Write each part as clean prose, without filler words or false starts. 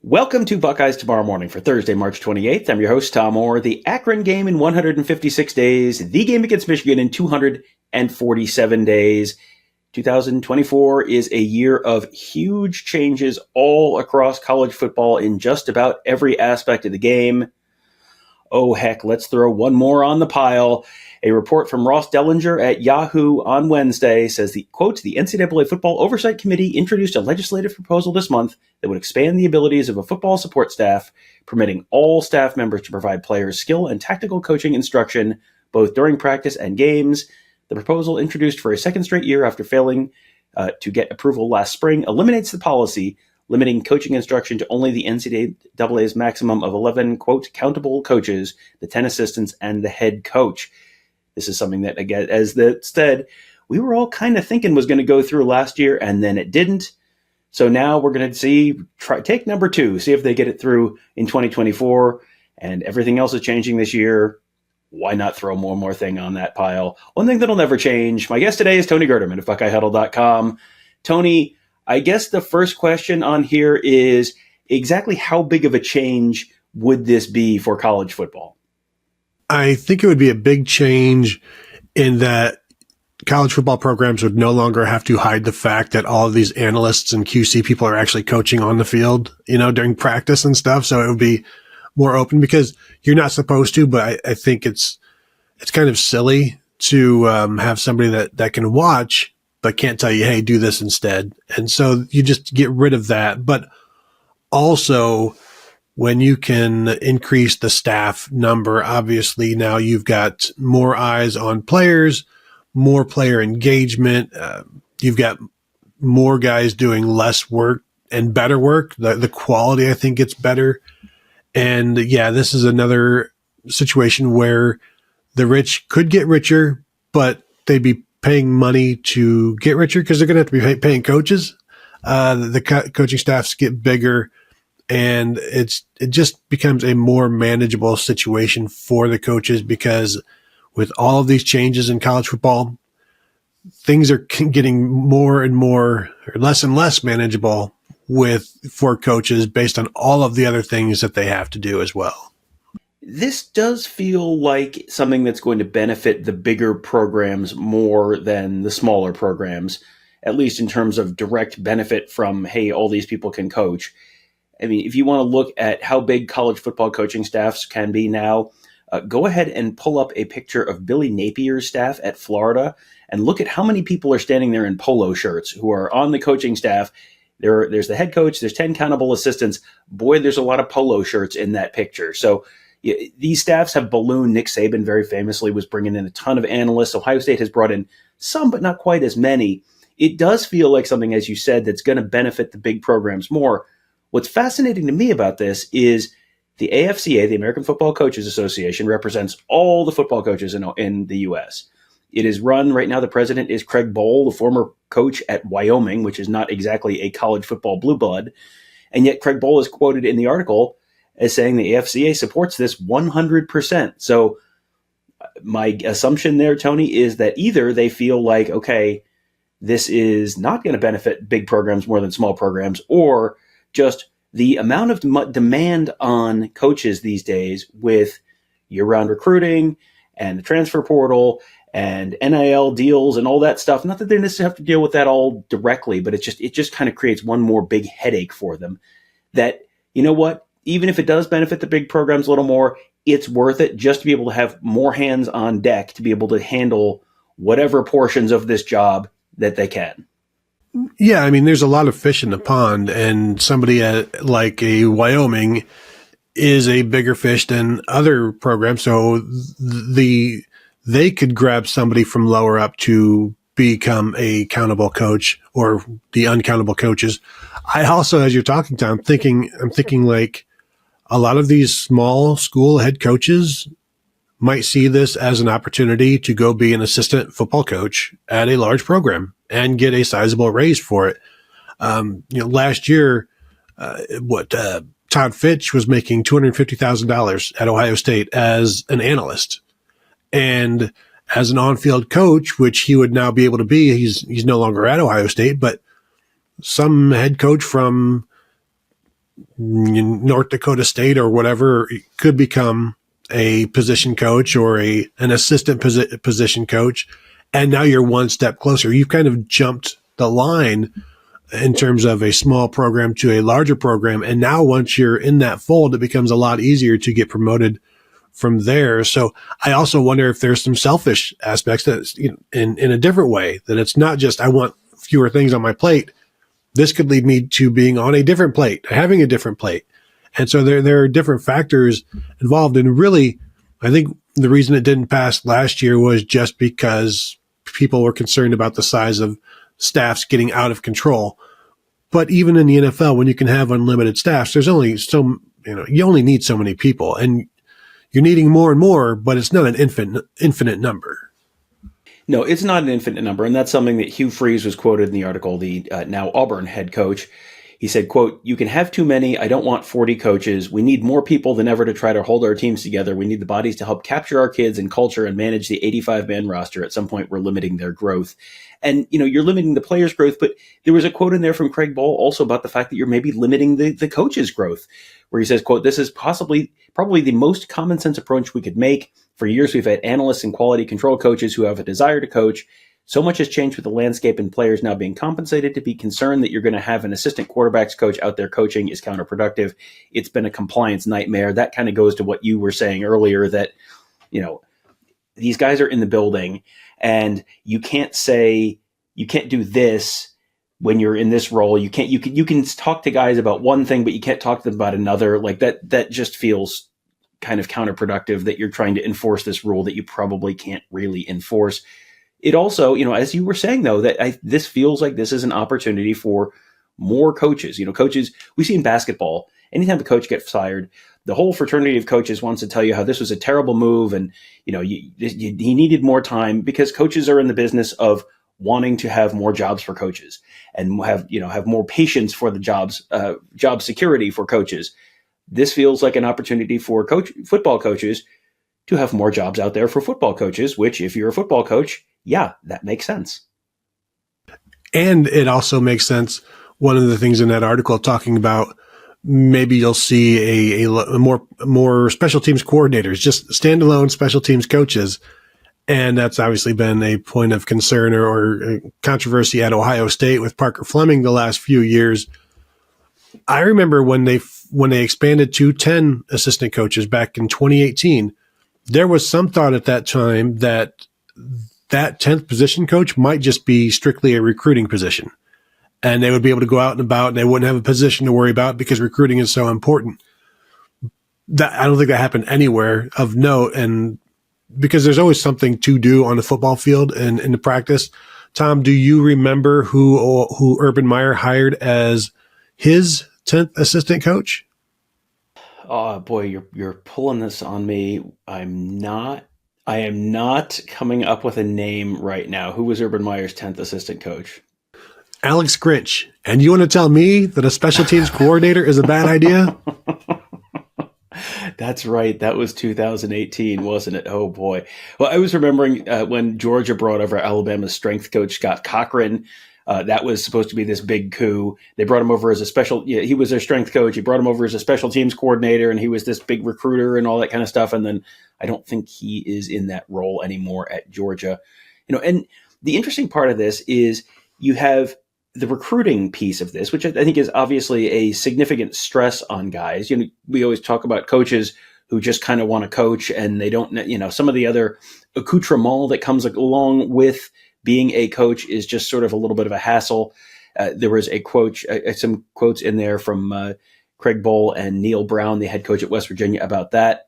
Welcome to Buckeyes Tomorrow Morning for Thursday, March 28th. I'm your host, Tom Orr. The Akron game in 156 days, the game against Michigan in 247 days. 2024 is a year of huge changes all across college football in just about every aspect of the game. Oh, heck, let's throw one more on the pile. A report from Ross Dellenger at Yahoo on Wednesday says the NCAA Football Oversight Committee introduced a legislative proposal this month that would expand the abilities of a football support staff, permitting all staff members to provide players skill and tactical coaching instruction both during practice and games. The proposal, introduced for a second straight year after failing to get approval last spring, eliminates the policy limiting coaching instruction to only the NCAA's maximum of 11, countable coaches, the 10 assistants, and the head coach. This is something that, again, as that said, we were all kind of thinking was going to go through last year, and then it didn't. So now we're going to take number two, see if they get it through in 2024, and everything else is changing this year. Why not throw one more thing on that pile? One thing that'll never change. My guest today is Tony Gerdeman of BuckeyeHuddle.com. Tony, I guess the first question on here is exactly how big of a change would this be for college football? I think it would be a big change in that college football programs would no longer have to hide the fact that all of these analysts and QC people are actually coaching on the field, during practice and stuff. So it would be more open because you're not supposed to, but I think it's kind of silly to have somebody that can watch but can't tell you, hey, do this instead. And so you just get rid of that. But also, when you can increase the staff number, obviously now you've got more eyes on players, more player engagement. You've got more guys doing less work and better work. The quality, I think, gets better. And yeah, this is another situation where the rich could get richer, but they'd be paying money to get richer because they're going to have to be paying coaches. The coaching staffs get bigger. And it just becomes a more manageable situation for the coaches because with all of these changes in college football, things are getting more and more or less and less manageable for coaches based on all of the other things that they have to do as well. This does feel like something that's going to benefit the bigger programs more than the smaller programs, at least in terms of direct benefit from, hey, all these people can coach. I mean, if you want to look at how big college football coaching staffs can be now, go ahead and pull up a picture of Billy Napier's staff at Florida and look at how many people are standing there in polo shirts who are on the coaching staff. There's the head coach, there's 10 countable assistants. Boy, there's a lot of polo shirts in that picture. So these staffs have ballooned. Nick Saban very famously was bringing in a ton of analysts. Ohio State has brought in some, but not quite as many. It does feel like something, as you said, that's going to benefit the big programs more. What's fascinating to me about this is the AFCA, the American Football Coaches Association, represents all the football coaches in the U.S. It is run right now. The president is Craig Bohl, the former coach at Wyoming, which is not exactly a college football blue blood. And yet Craig Bohl is quoted in the article as saying the AFCA supports this 100%. So my assumption there, Tony, is that either they feel like, okay, this is not going to benefit big programs more than small programs, or just the amount of demand on coaches these days with year-round recruiting and the transfer portal and NIL deals and all that stuff. Not that they necessarily have to deal with that all directly, but it just kind of creates one more big headache for them that, you know what, even if it does benefit the big programs a little more, it's worth it just to be able to have more hands on deck to be able to handle whatever portions of this job that they can. Yeah, I mean, there's a lot of fish in the pond, and somebody like a Wyoming is a bigger fish than other programs. So they could grab somebody from lower up to become a countable coach or the uncountable coaches. I also, as you're talking, Tom, I'm thinking like a lot of these small school head coaches might see this as an opportunity to go be an assistant football coach at a large program and get a sizable raise for it. Last year, Todd Fitch was making $250,000 at Ohio State as an analyst, and as an on-field coach, which he would now be able to be. He's no longer at Ohio State, but some head coach from North Dakota State or whatever could become a position coach or an assistant position coach. And now you're one step closer. You've kind of jumped the line in terms of a small program to a larger program. And now once you're in that fold, it becomes a lot easier to get promoted from there. So I also wonder if there's some selfish aspects that, in a different way, that it's not just, I want fewer things on my plate. This could lead me to being on a different plate, having a different plate. And so there are different factors involved. And really, I think the reason it didn't pass last year was just because people were concerned about the size of staffs getting out of control. But even in the NFL, when you can have unlimited staffs, there's only you only need so many people, and you're needing more and more, but it's not an infinite number. No, it's not an infinite number, and that's something that Hugh Freeze was quoted in the article, the now Auburn head coach. He said, quote, "You can have too many. I don't want 40 coaches. We need more people than ever to try to hold our teams together. We need the bodies to help capture our kids and culture and manage the 85-man roster. At some point, we're limiting their growth." And, you're limiting the players' growth, but there was a quote in there from Craig Bohl also about the fact that you're maybe limiting the coaches' growth, where he says, quote, "This is probably the most common sense approach we could make. For years, we've had analysts and quality control coaches who have a desire to coach. So much has changed with the landscape and players now being compensated. To be concerned that you're going to have an assistant quarterbacks coach out there coaching is counterproductive. It's been a compliance nightmare." That kind of goes to what you were saying earlier, that, these guys are in the building and you can't do this when you're in this role. You can talk to guys about one thing, but you can't talk to them about another. Like that just feels kind of counterproductive, that you're trying to enforce this rule that you probably can't really enforce. It also, as you were saying, though, that this feels like this is an opportunity for more coaches. Coaches, we see in basketball, anytime the coach gets fired, the whole fraternity of coaches wants to tell you how this was a terrible move and, he needed more time, because coaches are in the business of wanting to have more jobs for coaches and have more patience for the job security for coaches. This feels like an opportunity for football coaches to have more jobs out there for football coaches, which, if you're a football coach, yeah, that makes sense. And it also makes sense, one of the things in that article talking about, maybe you'll see a more special teams coordinators, just standalone special teams coaches. And that's obviously been a point of concern or controversy at Ohio State with Parker Fleming the last few years. I remember when they expanded to 10 assistant coaches back in 2018, there was some thought at that time that 10th position coach might just be strictly a recruiting position, and they would be able to go out and about and they wouldn't have a position to worry about because recruiting is so important. I don't think that happened anywhere of note, and because there's always something to do on the football field and in the practice. Tom, do you remember who Urban Meyer hired as his 10th assistant coach? Oh boy, you're pulling this on me. I am not coming up with a name right now. Who was Urban Meyer's 10th assistant coach? Alex Grinch. And you want to tell me that a special teams coordinator is a bad idea? That's right. That was 2018, wasn't it? Oh boy. Well, I was remembering when Georgia brought over Alabama's strength coach, Scott Cochran. That was supposed to be this big coup. They brought him over as he was their strength coach. He brought him over as a special teams coordinator, and he was this big recruiter and all that kind of stuff. And then I don't think he is in that role anymore at Georgia. And the interesting part of this is you have the recruiting piece of this, which I think is obviously a significant stress on guys. We always talk about coaches who just kind of want to coach, and they don't, some of the other accoutrement that comes along with being a coach is just sort of a little bit of a hassle. There was some quotes in there from Craig Bohl and Neil Brown, the head coach at West Virginia, about that.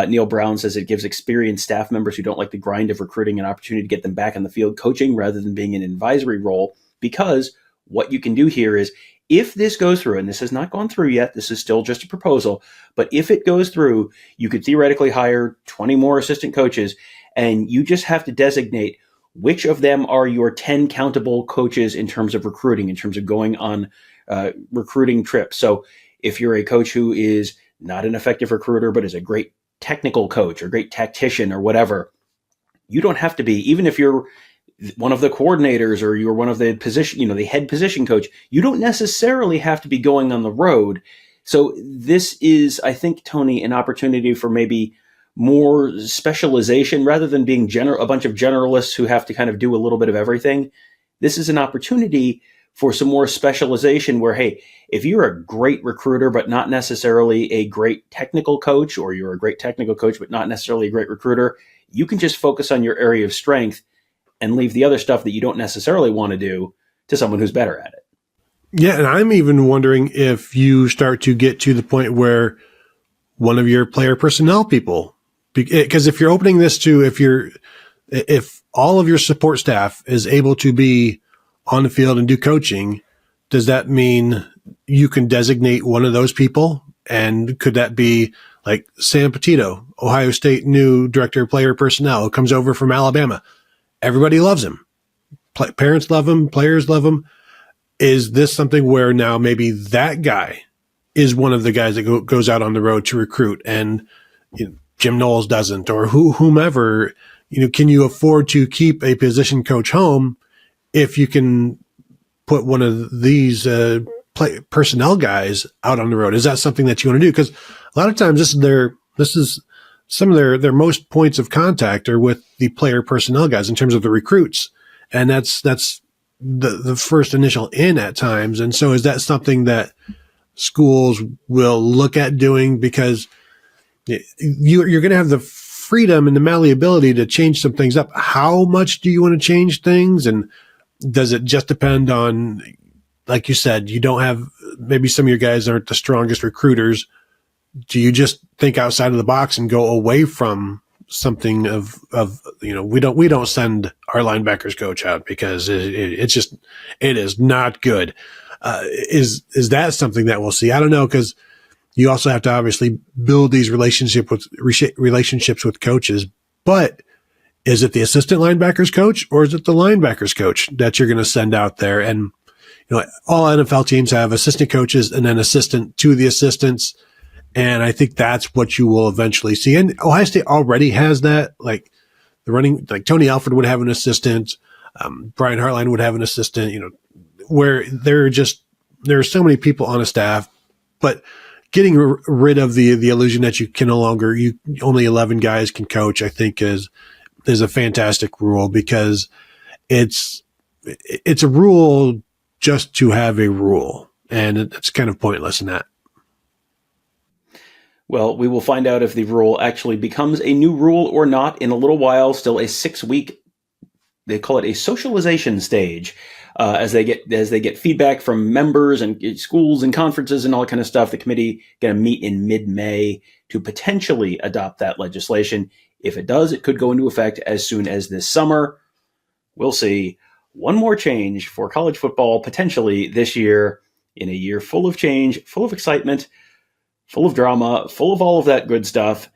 Neil Brown says it gives experienced staff members who don't like the grind of recruiting an opportunity to get them back on the field coaching rather than being in an advisory role, because what you can do here is, if this goes through, and this has not gone through yet, this is still just a proposal, but if it goes through, you could theoretically hire 20 more assistant coaches, and you just have to designate which of them are your 10 countable coaches in terms of recruiting, in terms of going on recruiting trips. So if you're a coach who is not an effective recruiter, but is a great technical coach or great tactician or whatever, you don't have to be, even if you're one of the coordinators or you're one of the position, the head position coach, you don't necessarily have to be going on the road So this is, I think, Tony, an opportunity for maybe more specialization rather than being a bunch of generalists who have to kind of do a little bit of everything. This is an opportunity for some more specialization where, hey, if you're a great recruiter, but not necessarily a great technical coach, or you're a great technical coach, but not necessarily a great recruiter, you can just focus on your area of strength and leave the other stuff that you don't necessarily want to do to someone who's better at it. Yeah, and I'm even wondering if you start to get to the point where one of your player personnel people, because if you're opening this to, if all of your support staff is able to be on the field and do coaching, does that mean you can designate one of those people? And could that be like Sam Petito, Ohio State new director of player personnel, who comes over from Alabama? Everybody loves him. Parents love him. Players love him. Is this something where now maybe that guy is one of the guys that goes out on the road to recruit, and Jim Knowles doesn't, or whomever? Can you afford to keep a position coach home if you can put one of these personnel guys out on the road? Is that something that you want to do? Because a lot of times this is some of their most points of contact are with the player personnel guys in terms of the recruits, and that's the first initial in at times. And so is that something that schools will look at doing, because you're going to have the freedom and the malleability to change some things up? How much do you want to change things? And does it just depend on, like you said, you don't have, maybe some of your guys aren't the strongest recruiters. Do you just think outside of the box and go away from something of we don't send our linebackers coach out because it is not good. Is that something that we'll see? I don't know, because you also have to obviously build these relationships with coaches. But is it the assistant linebackers coach, or is it the linebackers coach that you're going to send out there? And all NFL teams have assistant coaches and then assistant to the assistants. And I think that's what you will eventually see. And Ohio State already has that. Like Tony Alford would have an assistant. Brian Hartline would have an assistant, where there are so many people on a staff, but getting rid of the illusion that you can no longer, only 11 guys can coach, I think is a fantastic rule, because it's a rule just to have a rule. And it's kind of pointless in that. Well, we will find out if the rule actually becomes a new rule or not in a little while. Still a 6-week, they call it a socialization stage, as they get feedback from members and schools and conferences and all that kind of stuff. The committee going to meet in mid-May to potentially adopt that legislation. If it does, it could go into effect as soon as this summer. We'll see. One more change for college football potentially this year, in a year full of change, full of excitement, full of drama, full of all of that good stuff.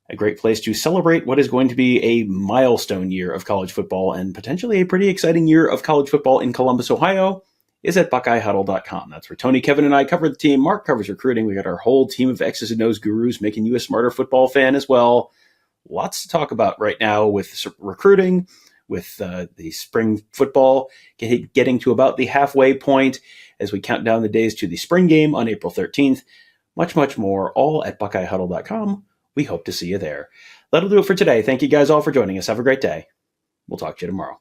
A great place to celebrate what is going to be a milestone year of college football, and potentially a pretty exciting year of college football in Columbus, Ohio, is at BuckeyeHuddle.com. That's where Tony, Kevin, and I cover the team. Mark covers recruiting. We got our whole team of X's and O's gurus making you a smarter football fan as well. Lots to talk about right now with recruiting, with the spring football getting to about the halfway point as we count down the days to the spring game on April 13th. Much, much more, all at BuckeyeHuddle.com. We hope to see you there. That'll do it for today. Thank you guys all for joining us. Have a great day. We'll talk to you tomorrow.